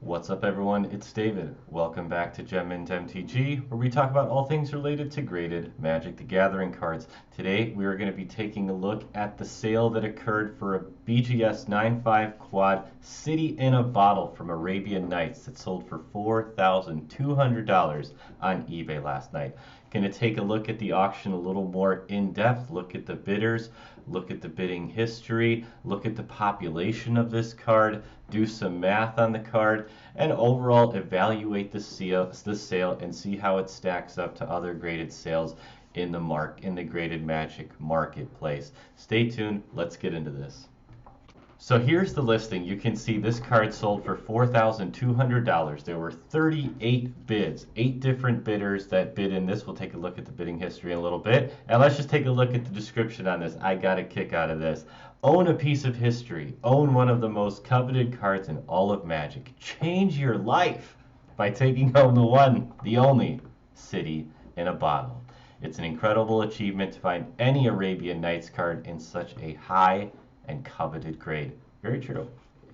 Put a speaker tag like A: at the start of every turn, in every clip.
A: What's up, everyone? It's David. Welcome back to Gem Mint MTG, where we talk about all things related to graded Magic the Gathering cards. Today, we are going to be taking a look at the sale that occurred for a BGS 9.5 quad City in a Bottle from Arabian Nights that sold for $4,200 on eBay last night. Going to take a look at the auction a little more in depth, look at the bidders, look at the bidding history, look at the population of this card, do some math on the card, and overall evaluate the sale and see how it stacks up to other graded sales in the graded Magic marketplace. Stay tuned. Let's get into this. So here's the listing. You can see this card sold for $4,200. There were 38 bids, 8 different bidders that bid in this. We'll take a look at the bidding history in a little bit. And let's just take a look at the description on this. I got a kick out of this. Own a piece of history. Own one of the most coveted cards in all of Magic. Change your life by taking home the one, the only, City in a Bottle. It's an incredible achievement to find any Arabian Nights card in such a high and coveted grade. Very true.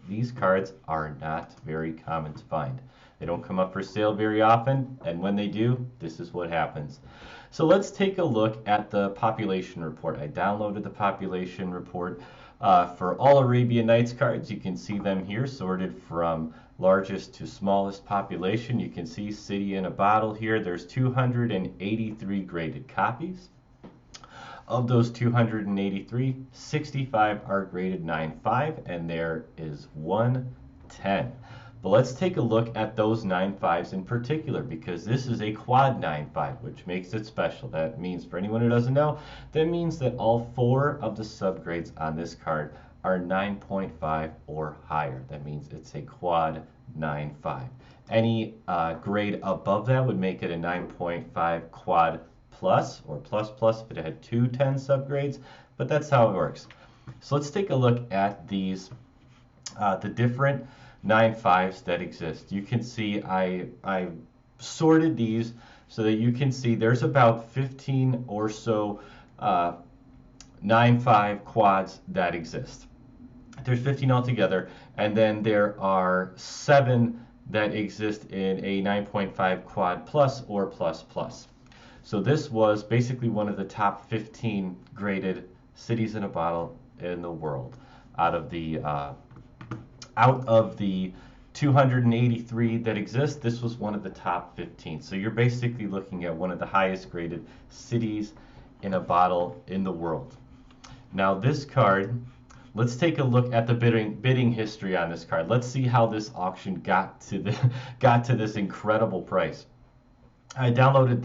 A: These cards are not very common to find. They don't come up for sale very often, and when they do, this is what happens. So let's take a look at the population report. I downloaded the population report for all Arabian Nights cards. You can see them here sorted from largest to smallest population. You can see City in a Bottle here. There's 283 graded copies. Of those 283, 65 are graded 9.5, and there is 110. But let's take a look at those 9.5s in particular, because this is a quad 9.5, which makes it special. That means, for anyone who doesn't know, that means that all 4 of the subgrades on this card are 9.5 or higher. That means it's a quad 9.5. Any grade above that would make it a 9.5 quad plus or plus plus if it had 2 10 subgrades, but that's how it works. So let's take a look at these, the different 9.5s that exist. You can see I sorted these so that you can see there's about 15 or so 9.5 quads that exist. There's 15 altogether, and then there are 7 that exist in a 9.5 quad plus or plus plus. So this was basically one of the top 15 graded cities in a bottle in the world. Out of the 283 that exist, this was one of the top 15. So you're basically looking at one of the highest graded cities in a bottle in the world. Now this card, let's take a look at the bidding history on this card. Let's see how this auction got to this incredible price. I downloaded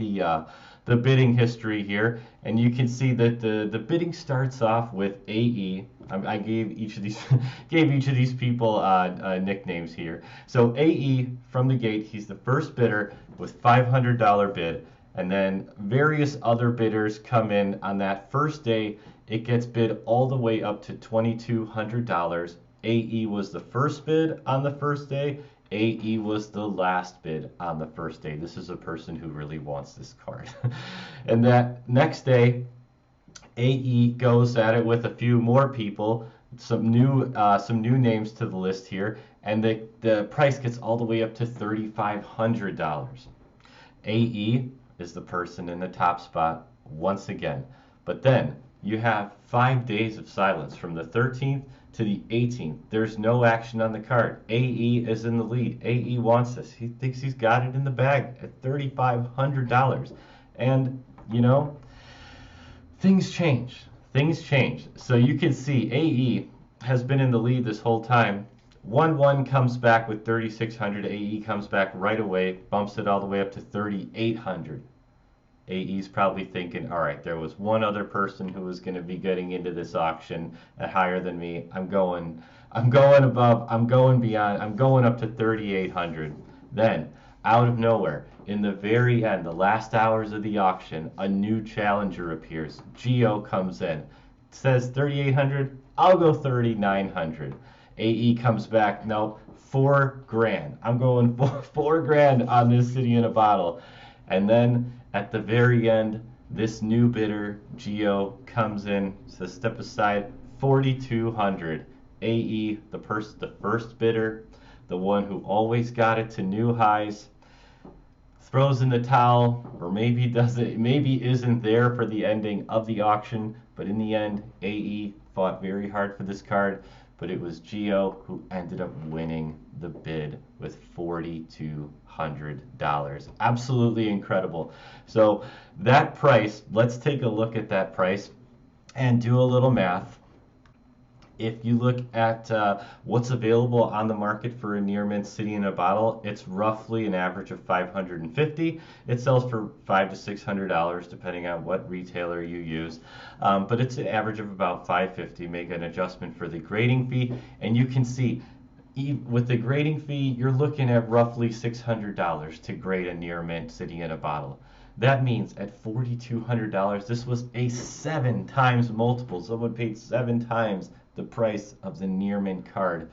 A: the bidding history here, and you can see that the bidding starts off with AE. I gave each of these people nicknames here. So AE from the gate, he's the first bidder with $500 bid, and then various other bidders come in on that first day. It gets bid all the way up to $2,200. AE was the first bid on the first day. AE was the last bid on the first day. This is a person who really wants this card. And that next day, AE goes at it with a few more people, some new names to the list here, and the price gets all the way up to $3,500. AE is the person in the top spot once again. But then you have 5 days of silence from the 13th to the 18th. There's no action on the card. AE is in the lead. AE wants this. He thinks he's got it in the bag at $3,500. And, you know, things change. Things change. So you can see AE has been in the lead this whole time. 1-1 comes back with $3,600. AE comes back right away, bumps it all the way up to $3,800. AE's probably thinking, all right, there was one other person who was going to be getting into this auction at higher than me. I'm going above, I'm going beyond, I'm going up to $3,800. Then, out of nowhere, in the very end, the last hours of the auction, a new challenger appears. Geo comes in, says $3,800, I'll go $3,900. AE comes back, no, $4,000. I'm going $4,000 on this City in a Bottle. And then at the very end, this new bidder, Geo, comes in, says step aside, $4,200. AE, the first bidder, the one who always got it to new highs, throws in the towel, or maybe doesn't, maybe isn't there for the ending of the auction. But in the end, AE fought very hard for this card, but it was Geo who ended up winning the bid with $4,200. Absolutely incredible. So that price, let's take a look at that price and do a little math. If you look at what's available on the market for a near mint city in a bottle, it's roughly an average of $550. It sells for $500 to $600 depending on what retailer you use, but it's an average of about $550. Make an adjustment for the grading fee, and you can see with the grading fee, you're looking at roughly $600 to grade a near mint city in a bottle. That means at $4,200, this was a 7 times multiple. Someone paid 7 times the price of the near mint card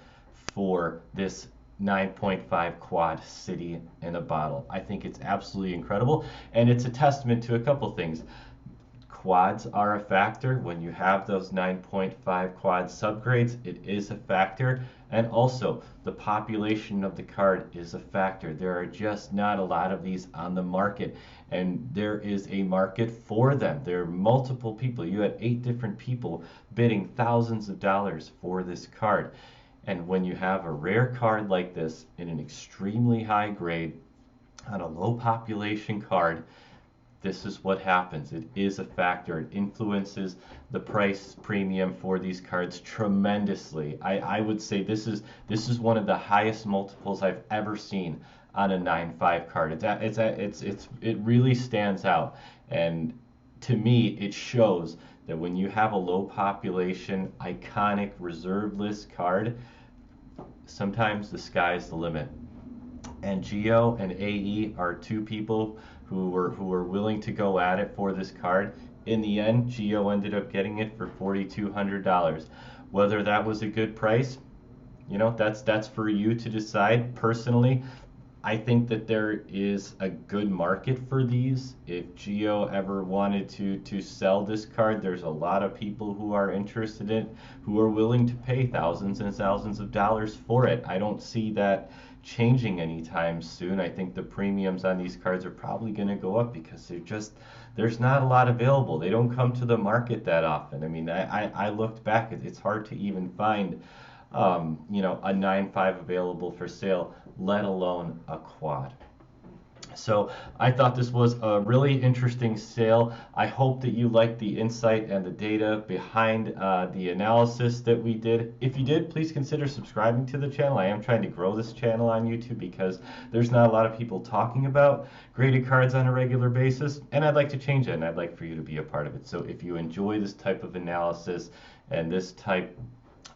A: for this 9.5 quad city in a bottle. I think it's absolutely incredible, and it's a testament to a couple things. Quads are a factor. When you have those 9.5 quad subgrades, it is a factor. And also, the population of the card is a factor. There are just not a lot of these on the market, and there is a market for them. There are multiple people. You had 8 different people bidding thousands of dollars for this card. And when you have a rare card like this in an extremely high grade on a low population card, this is what happens. It is a factor. It influences the price premium for these cards tremendously. I would say this is one of the highest multiples I've ever seen on a 9.5 card. It really stands out, and to me it shows that when you have a low population iconic reserve list card, sometimes the sky's the limit. And Geo and AE are 2 people who were willing to go at it for this card. In the end, Geo ended up getting it for $4,200. Whether that was a good price, that's for you to decide. Personally, I think that there is a good market for these. If Geo ever wanted to sell this card, there's a lot of people who are interested in it, who are willing to pay thousands and thousands of dollars for it. I don't see that changing anytime soon. I think the premiums on these cards are probably going to go up because there's not a lot available. They don't come to the market that often. I mean, I looked back, it's hard to even find a 9.5 available for sale, let alone a quad. So I thought this was a really interesting sale. I hope that you liked the insight and the data behind the analysis that we did. If you did, please consider subscribing to the channel. I am trying to grow this channel on YouTube because there's not a lot of people talking about graded cards on a regular basis, and I'd like to change it, and I'd like for you to be a part of it. So if you enjoy this type of analysis and this type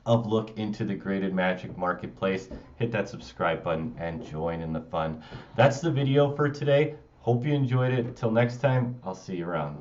A: of look into the graded Magic marketplace, hit that subscribe button and join in the fun. That's the video for today. Hope you enjoyed it. Till next time, I'll see you around.